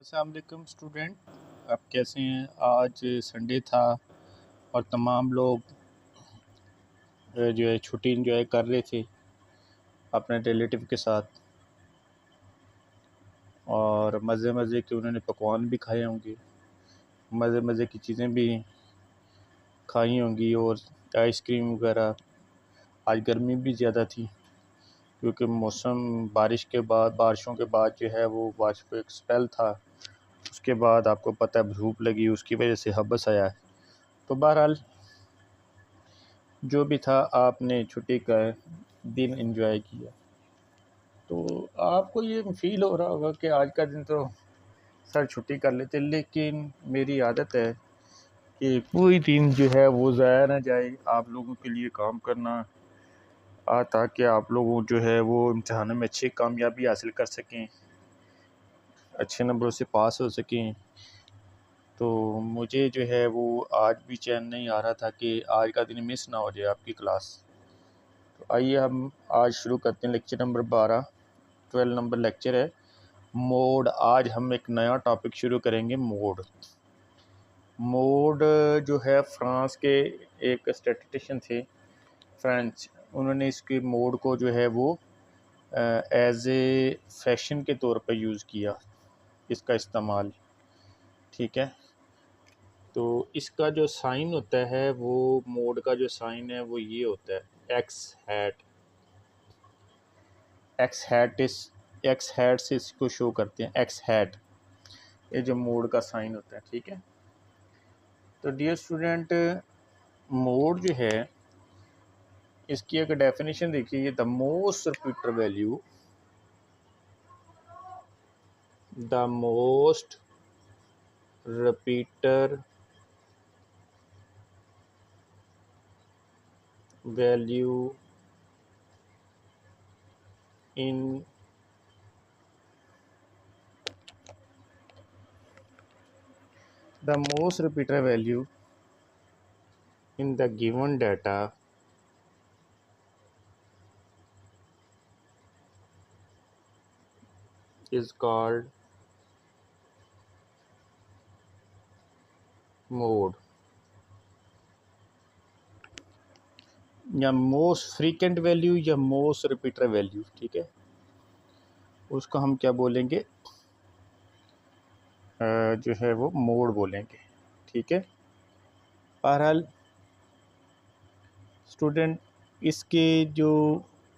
अस्सलाम वालेकुम स्टूडेंट, आप कैसे हैं। आज संडे था और तमाम लोग जो है छुट्टी इंजॉय कर रहे थे अपने रिलेटिव के साथ और मज़े मज़े के उन्होंने पकवान भी खाए होंगे, मज़े मज़े की चीज़ें भी खाई होंगी और आइसक्रीम वगैरह। आज गर्मी भी ज़्यादा थी क्योंकि मौसम बारिशों के बाद जो है वो बारिश का एक स्पेल था। उसके बाद आपको पता है धूप लगी, उसकी वजह से हबस आया है। तो बहरहाल जो भी था, आपने छुट्टी का दिन एंजॉय किया। तो आपको ये फ़ील हो रहा होगा कि आज का दिन तो सर छुट्टी कर लेते, लेकिन मेरी आदत है कि कोई दिन जो है वो ज़ाया ना जाए, आप लोगों के लिए काम करना ताकि आप लोग जो है वो इम्तहानों में अच्छी कामयाबी हासिल कर सकें, अच्छे नंबरों से पास हो सकें। तो मुझे जो है वो आज भी चैन नहीं आ रहा था कि आज का दिन मिस ना हो जाए आपकी क्लास। तो आइए हम आज शुरू करते हैं लेक्चर नंबर 12, 12 नंबर लेक्चर है मोड। आज हम एक नया टॉपिक शुरू करेंगे, मोड। मोड जो है फ्रांस के एक स्टैटिस्टिशियन थे, फ्रेंच, उन्होंने इसके मोड को जो है वो एज ए फैशन के तौर पर यूज़ किया, इसका इस्तेमाल। ठीक है, तो इसका जो साइन होता है वो मोड का जो साइन है वो ये होता है एक्स हैट। एक्स हैट से इसको शो करते हैं, एक्स हैट, ये जो मोड का साइन होता है। ठीक है, तो डियर स्टूडेंट, मोड जो है इसकी अगर डेफिनेशन देखिए, the most repeater value, the most repeater value in the most repeated value in the given data is called mode, या मोस्ट फ्रीक्वेंट वैल्यू या मोस्ट रिपीटर वैल्यू। ठीक है, उसको हम क्या बोलेंगे, जो है वो मोड बोलेंगे। ठीक है, बहरहाल स्टूडेंट, इसके जो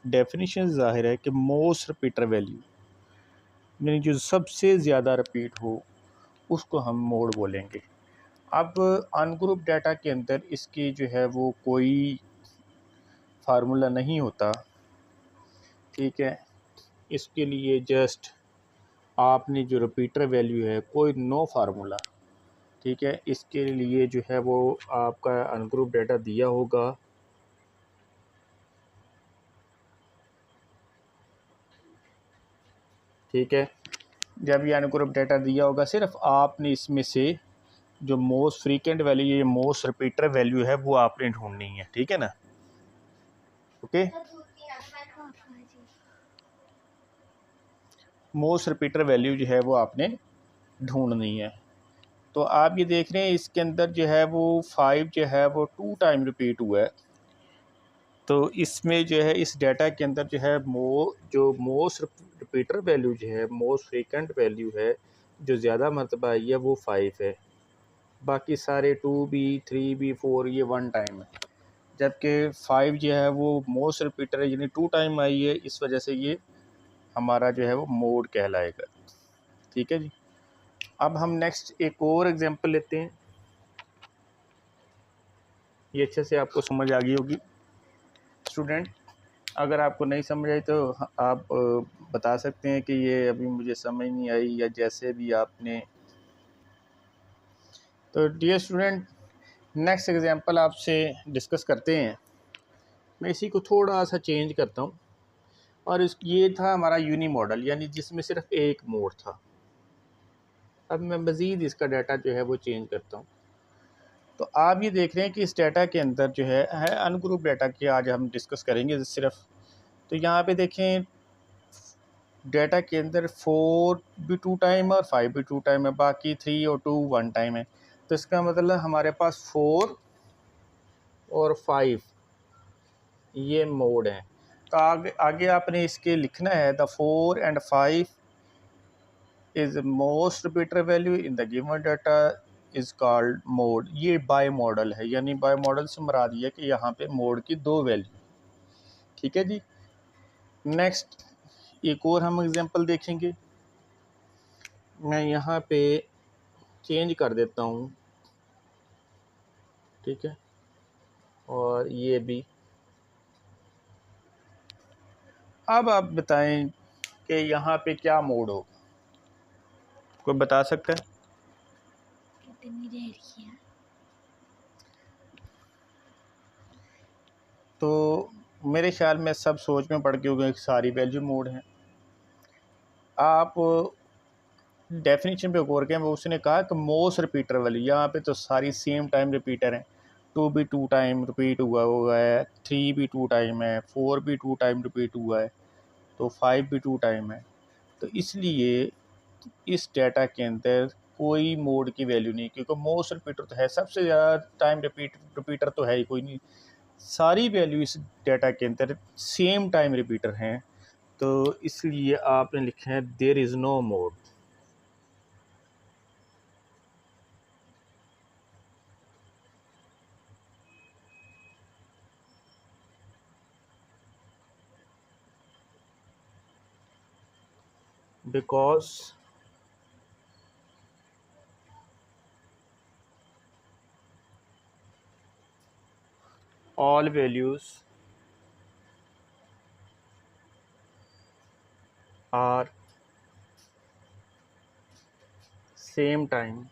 डेफिनेशन ज़ाहिर है कि मोस्ट रिपीटर वैल्यू यानी जो सबसे ज़्यादा रिपीट हो उसको हम मोड बोलेंगे। अब अनग्रुप डाटा के अंदर इसकी जो है वो कोई फार्मूला नहीं होता। ठीक है, इसके लिए जस्ट आपने जो रिपीटर वैल्यू है, कोई नो फार्मूला। ठीक है, इसके लिए जो है वो आपका अनग्रुप डाटा दिया होगा। ठीक है, जब ये अनग्रुप डाटा दिया होगा, सिर्फ आपने इसमें से जो मोस्ट फ्रीक्वेंट वैल्यू या मोस्ट रिपीटर वैल्यू है वो आपने ढूंढनी है। ठीक है ना, ओके। मोस्ट रिपीटर वैल्यू जो है वो आपने ढूंढनी है। तो आप ये देख रहे हैं इसके अंदर जो है वो 5 जो है वो 2 टाइम रिपीट हुआ है। तो इसमें जो है इस डाटा के अंदर जो है जो मोस्ट रिपीटर वैल्यू जो है, मोस्ट फ्रीक्वेंट वैल्यू है, जो ज़्यादा मरतबा आई है वो 5 है। बाकी सारे 2 भी, 3 भी, 4 ये 1 टाइम है। जबकि 5 जो है वो मोस्ट रिपीटर है, यानी 2 टाइम आई है, इस वजह से ये हमारा जो है वो मोड कहलाएगा। ठीक है जी, अब हम नेक्स्ट एक और एग्जांपल लेते हैं। ये अच्छे से आपको समझ आ गई होगी स्टूडेंट। अगर आपको नहीं समझ आई तो आप बता सकते हैं कि ये अभी मुझे समझ नहीं आई, या जैसे भी आपने। तो डियर स्टूडेंट, नेक्स्ट एग्जांपल आपसे डिस्कस करते हैं। मैं इसी को थोड़ा सा चेंज करता हूँ, और ये था हमारा यूनी मॉडल, यानी जिसमें सिर्फ एक मोड था। अब मैं मज़ीद इसका डाटा जो है वो चेंज करता हूँ। तो आप ये देख रहे हैं कि इस डाटा के अंदर जो है अनग्रुप डाटा की आज हम डिस्कस करेंगे सिर्फ। तो यहाँ पे देखें डेटा के अंदर 4 भी 2 टाइम है और 5 भी 2 टाइम है, बाकी 3 और 2 1 टाइम है। तो इसका मतलब हमारे पास 4 और 5 ये मोड हैं। तो आगे आगे आपने इसके लिखना है the 4 and 5 is most repeater value in the given data is called mode. ये बाय मॉडल है, यानी बाय मॉडल से मुराद ये कि यहाँ पे मोड की 2 वैल्यू। ठीक है जी। नेक्स्ट एक और हम एग्जांपल देखेंगे। मैं यहाँ पे चेंज कर देता हूँ, ठीक है, और ये भी। अब आप बताएं कि यहाँ पे क्या मोड हो, कोई बता सकता है? कितनी देर की है? तो मेरे ख्याल में सब सोच में पड़ के हो गए कि सारी वैल्यू मोड हैं। आप डेफिनेशन पे गौर करें, वो उसने कहा कि मोस्ट रिपीटर वैल्यू, यहाँ पे तो सारी सेम टाइम रिपीटर हैं। 2 भी 2 टाइम रिपीट हुआ है, 3 भी 2 टाइम है, 4 भी 2 टाइम रिपीट हुआ है, तो 5 भी 2 टाइम है। तो इसलिए इस डेटा के अंदर कोई मोड की वैल्यू नहीं, क्योंकि मोस्ट रिपीटर तो है, सबसे ज़्यादा टाइम रिपीटर तो है ही कोई नहीं। सारी वैल्यू इस डेटा के अंदर सेम टाइम रिपीटर हैं। तो इसलिए आपने लिखा है there is no mode. because all values are same time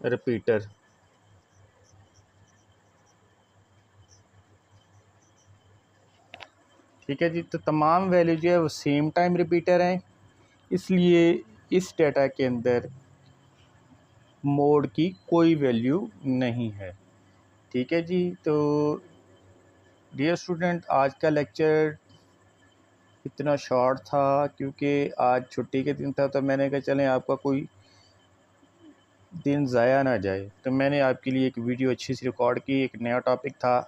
repeater। ठीक है जी। तो तमाम वैल्यू जो है वो सेम टाइम रिपीटर हैं, इसलिए इस डेटा के अंदर मोड की कोई वैल्यू नहीं है। ठीक है जी। तो डियर स्टूडेंट, आज का लेक्चर इतना शॉर्ट था क्योंकि आज छुट्टी के दिन था, तो मैंने कहा चलें आपका कोई दिन ज़ाया ना जाए, तो मैंने आपके लिए एक वीडियो अच्छी सी रिकॉर्ड की। एक नया टॉपिक था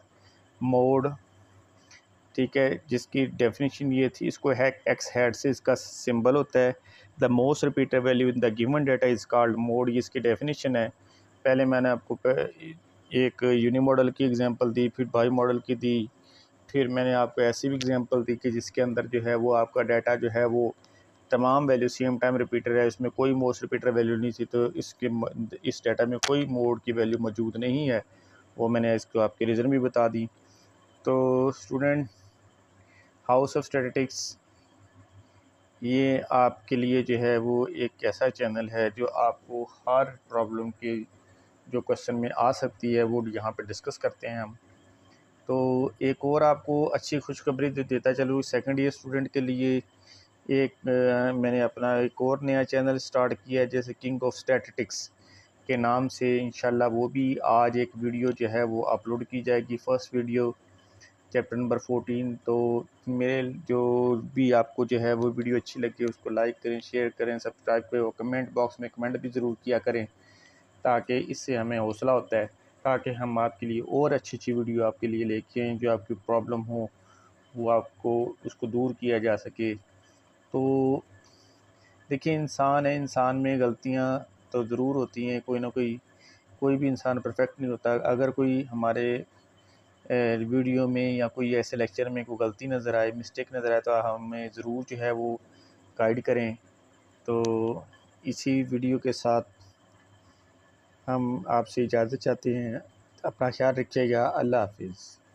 मोड, ठीक है, जिसकी डेफिनेशन ये थी, इसको हैक एक्स हेड से इसका सिंबल होता है। The most repeated value in the given data is called mode, ये इसकी डेफिनेशन है। पहले मैंने आपको एक यूनी मॉडल की एग्जांपल दी, फिर बाई मॉडल की दी, फिर मैंने आपको ऐसी भी एग्जांपल दी कि जिसके अंदर जो है वो आपका डाटा जो है वो तमाम वैल्यू सेम टाइम रिपीटर है, इसमें कोई मोस्ट रिपीटर वैल्यू नहीं थी। तो इस डाटा में कोई मोड की वैल्यू मौजूद नहीं है, वो मैंने इसको आपके रीज़न भी बता दी। तो स्टूडेंट, हाउस ऑफ स्टैटिस्टिक्स ये आपके लिए जो है वो एक ऐसा चैनल है जो आपको हर प्रॉब्लम की जो क्वेश्चन में आ सकती है वो यहाँ पे डिस्कस करते हैं हम। तो एक और आपको अच्छी खुशखबरी देता चलूँ सेकंड ईयर स्टूडेंट के लिए, एक मैंने अपना एक और नया चैनल स्टार्ट किया है, जैसे किंग ऑफ स्टैटिस्टिक्स के नाम से। इंशाल्लाह वो भी आज एक वीडियो जो है वो अपलोड की जाएगी, फर्स्ट वीडियो चैप्टर नंबर 14। तो मेरे जो भी आपको जो है वो वीडियो अच्छी लगी उसको लाइक करें, शेयर करें, सब्सक्राइब करें और कमेंट बॉक्स में कमेंट भी ज़रूर किया करें, ताकि इससे हमें हौसला होता है, ताकि हम आपके लिए और अच्छी अच्छी वीडियो आपके लिए लेके आएँ, जो आपकी प्रॉब्लम हो वो आपको उसको दूर किया जा सके। तो देखिए, इंसान है, इंसान में गलतियाँ तो ज़रूर होती हैं, कोई ना कोई भी इंसान परफेक्ट नहीं होता। अगर कोई हमारे वीडियो में या कोई ऐसे लेक्चर में कोई गलती नज़र आए, मिस्टेक नज़र आए, तो हमें ज़रूर जो है वो गाइड करें। तो इसी वीडियो के साथ हम आपसे इजाज़त चाहते हैं। अपना ख्याल रखिएगा। अल्लाह हाफिज़।